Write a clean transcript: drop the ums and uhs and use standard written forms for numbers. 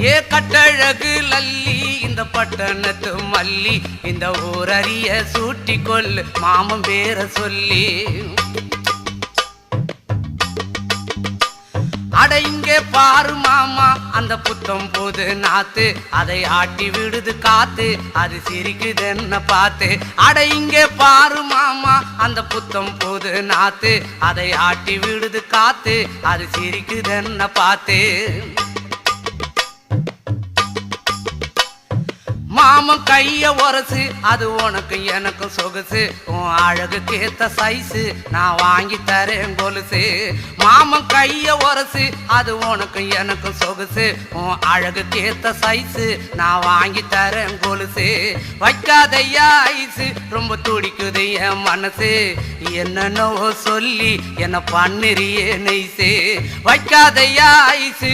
ஏ கட்டழகு லல்லி இந்த பட்டணத்து மல்லி இந்த ஊரறிய சூட்டி கொல்லு மாமன் பேர சொல்லி அட இங்கே பாரு மாமா அந்த புத்தம் போது நாத்து அதை ஆட்டி விடுது காத்து அது சிரிக்குது என்ன பார்த்து அட இங்கே பாரு மாமா அந்த புத்தம் போது நாத்து அதை ஆட்டி விடுது காத்து அது சிரிக்குது என்ன பார்த்து மாமன் கைய உரசு அது உனக்கு எனக்கு சொகுசு உன் அழகுக்கு ஏத்த சைஸு நான் வாங்கி தரேன் கொலுசு மாமன் கைய உரசு அது உனக்கு எனக்கு சொகுசு உன் அழகுக்கு ஏத்த சைஸு நான் வாங்கி தரேன் கொலுசு வைக்காதையா ஐசு ரொம்ப துடிக்குது என் மனசு என்னன்னோ சொல்லி என்ன பண்ணுறியே நெய்சு வைக்காதையா ஐசு